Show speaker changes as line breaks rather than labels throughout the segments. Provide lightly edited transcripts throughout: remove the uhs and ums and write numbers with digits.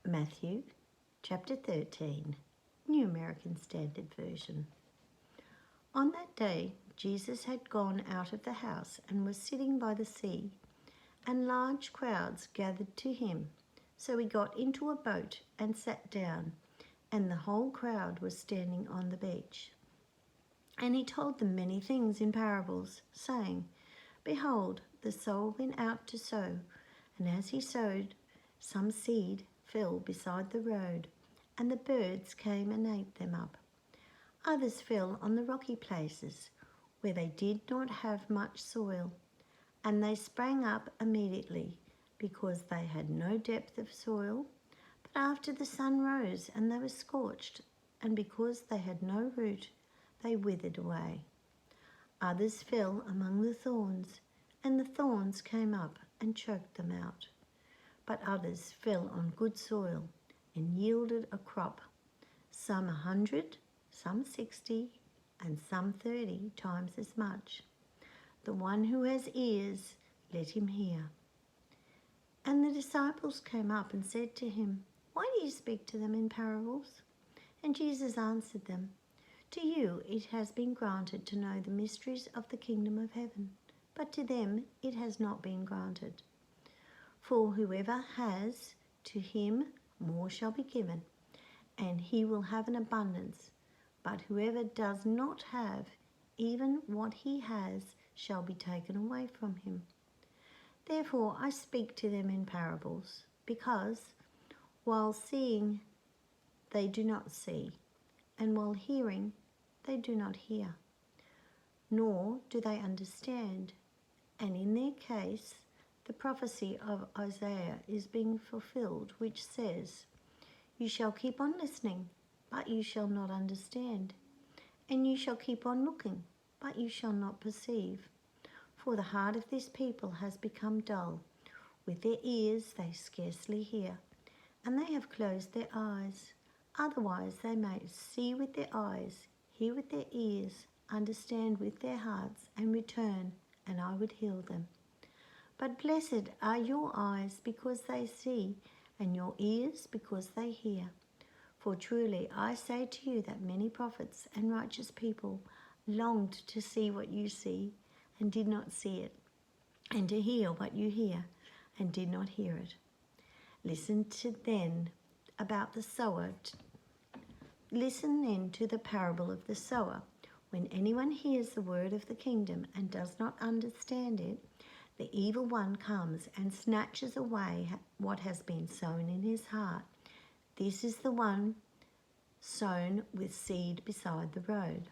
Matthew chapter 13, New American Standard Version. On that day, Jesus had gone out of the house and was sitting by the sea, and large crowds gathered to him. So he got into a boat and sat down, and the whole crowd was standing on the beach. And he told them many things in parables, saying, Behold, the sower went out to sow, and as he sowed, some seed fell beside the road, and the birds came and ate them up. Others fell on the rocky places, where they did not have much soil, and they sprang up immediately, because they had no depth of soil. But after the sun rose, and they were scorched, and because they had no root, they withered away. Others fell among the thorns, and the thorns came up and choked them out. But others fell on good soil and yielded a crop, some 100, some 60, and some 30 times as much. The one who has ears, let him hear. And the disciples came up and said to him, Why do you speak to them in parables? And Jesus answered them, To you it has been granted to know the mysteries of the kingdom of heaven, but to them it has not been granted. For whoever has, to him more shall be given, and he will have an abundance. But whoever does not have, even what he has shall be taken away from him. Therefore I speak to them in parables, because while seeing they do not see, and while hearing they do not hear, nor do they understand. And in their case, the prophecy of Isaiah is being fulfilled, which says, You shall keep on listening, but you shall not understand. And you shall keep on looking, but you shall not perceive. For the heart of this people has become dull. With their ears they scarcely hear, and they have closed their eyes. Otherwise they may see with their eyes, hear with their ears, understand with their hearts, and return, and I would heal them. But blessed are your eyes because they see, and your ears because they hear. For truly I say to you that many prophets and righteous people longed to see what you see, and did not see it, and to hear what you hear, and did not hear it. Listen then to the parable of the sower. When anyone hears the word of the kingdom and does not understand it, the evil one comes and snatches away what has been sown in his heart. This is the one sown with seed beside the road.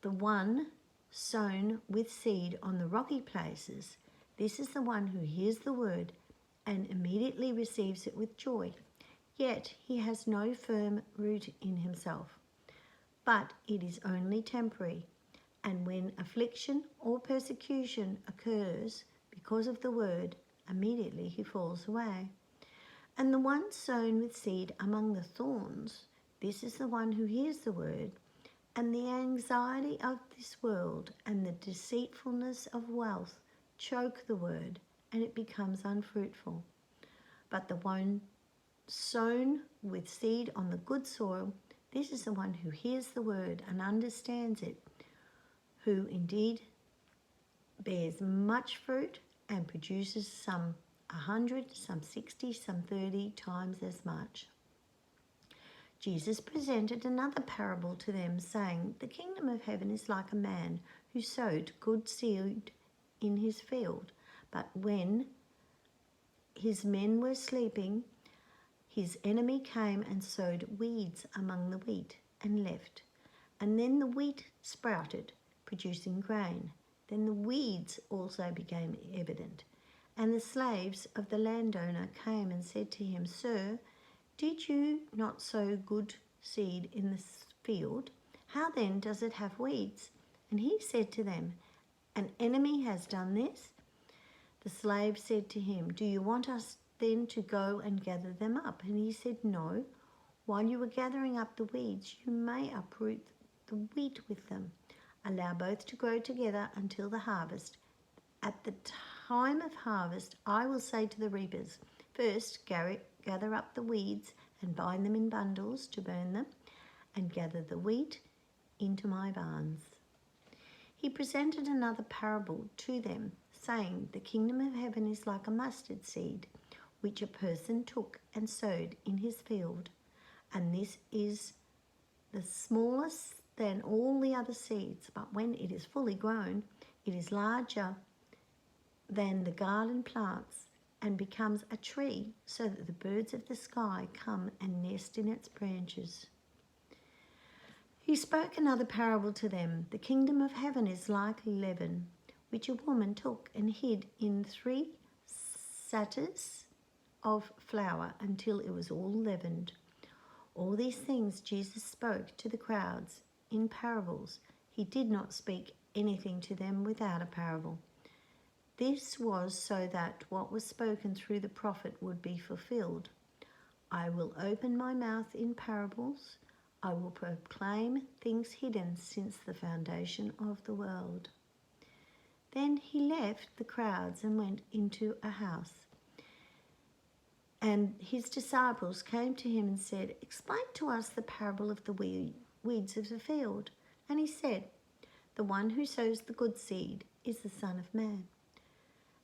The one sown with seed on the rocky places, this is the one who hears the word and immediately receives it with joy. Yet he has no firm root in himself, but it is only temporary. And when affliction or persecution occurs because of the word, immediately he falls away. And the one sown with seed among the thorns, this is the one who hears the word, and the anxiety of this world and the deceitfulness of wealth choke the word, and it becomes unfruitful. But the one sown with seed on the good soil, this is the one who hears the word and understands it, who indeed bears much fruit and produces some 100, some 60, some 30 times as much. Jesus presented another parable to them, saying, The kingdom of heaven is like a man who sowed good seed in his field. But when his men were sleeping, his enemy came and sowed weeds among the wheat and left. And then the wheat sprouted, producing grain. Then the weeds also became evident. And the slaves of the landowner came and said to him, Sir, did you not sow good seed in this field? How then does it have weeds? And he said to them, An enemy has done this? The slave said to him, Do you want us then to go and gather them up? And he said, No. While you are gathering up the weeds, you may uproot the wheat with them. Allow both to grow together until the harvest. At the time of harvest, I will say to the reapers, First, gather up the weeds and bind them in bundles to burn them, and gather the wheat into my barns." He presented another parable to them, saying, "The kingdom of heaven is like a mustard seed, which a person took and sowed in his field. And this is the smallest than all the other seeds, but when it is fully grown, it is larger than the garden plants and becomes a tree, so that the birds of the sky come and nest in its branches." He spoke another parable to them. "The kingdom of heaven is like leaven, which a woman took and hid in 3 seahs of flour until it was all leavened." All these things Jesus spoke to the crowds in parables. He did not speak anything to them without a parable. This was so that what was spoken through the prophet would be fulfilled. "I will open my mouth in parables. I will proclaim things hidden since the foundation of the world." Then he left the crowds and went into a house. And his disciples came to him and said, "Explain to us the parable of the weeds of the field." And he said, "The one who sows the good seed is the Son of Man,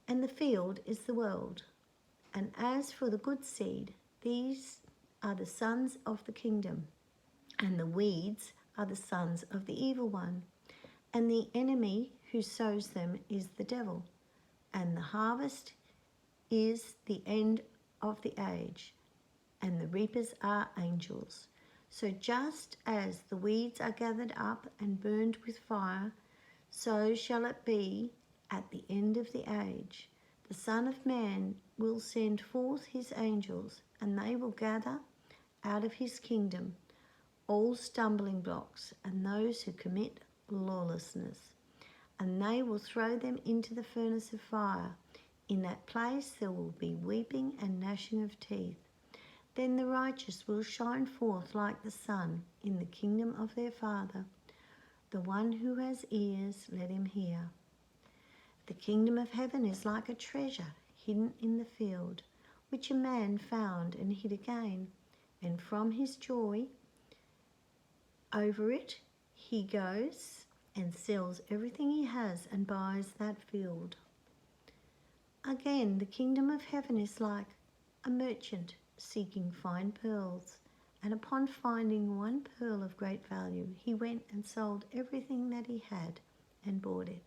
and the field is the world. And as for the good seed, these are the sons of the kingdom, and the weeds are the sons of the evil one. And the enemy who sows them is the devil. And the harvest is the end of the age, and the reapers are angels. So just as the weeds are gathered up and burned with fire, so shall it be at the end of the age. The Son of Man will send forth his angels, and they will gather out of his kingdom all stumbling blocks and those who commit lawlessness, and they will throw them into the furnace of fire. In that place there will be weeping and gnashing of teeth. Then the righteous will shine forth like the sun in the kingdom of their Father. The one who has ears, let him hear. The kingdom of heaven is like a treasure hidden in the field, which a man found and hid again. And from his joy over it, he goes and sells everything he has and buys that field. Again, the kingdom of heaven is like a merchant seeking fine pearls, and upon finding one pearl of great value, he went and sold everything that he had and bought it.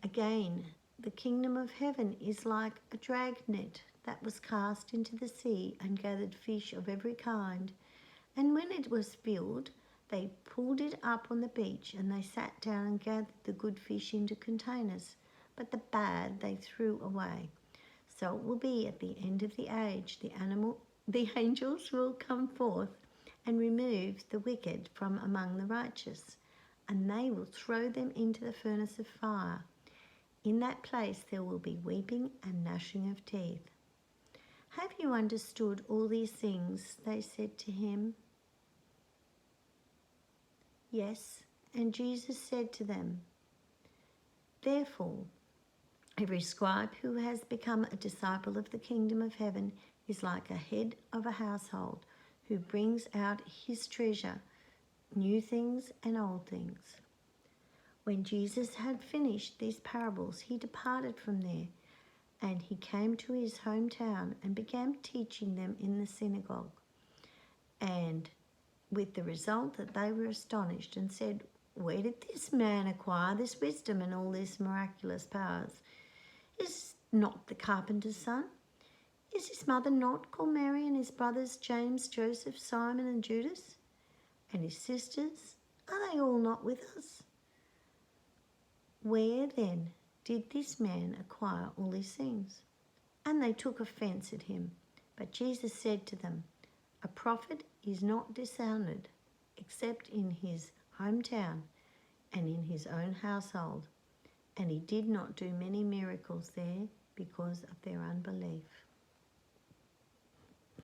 Again, the kingdom of heaven is like a dragnet that was cast into the sea and gathered fish of every kind. And when it was filled, they pulled it up on the beach, and they sat down and gathered the good fish into containers, but the bad they threw away. So it will be at the end of the age. The angels will come forth and remove the wicked from among the righteous, and they will throw them into the furnace of fire. In that place there will be weeping and gnashing of teeth. "Have you understood all these things?" they said to him. "Yes." And Jesus said to them, "Therefore, every scribe who has become a disciple of the kingdom of heaven is like a head of a household who brings out his treasure, new things and old things." When Jesus had finished these parables, he departed from there, and he came to his hometown and began teaching them in the synagogue. And with the result that they were astonished and said, "Where did this man acquire this wisdom and all these miraculous powers? Is not the carpenter's son? Is his mother not called Mary, and his brothers James, Joseph, Simon, and Judas? And his sisters, are they all not with us? Where then did this man acquire all these things?" And they took offense at him. But Jesus said to them, "A prophet is not dishonoured except in his hometown and in his own household." And he did not do many miracles there because of their unbelief.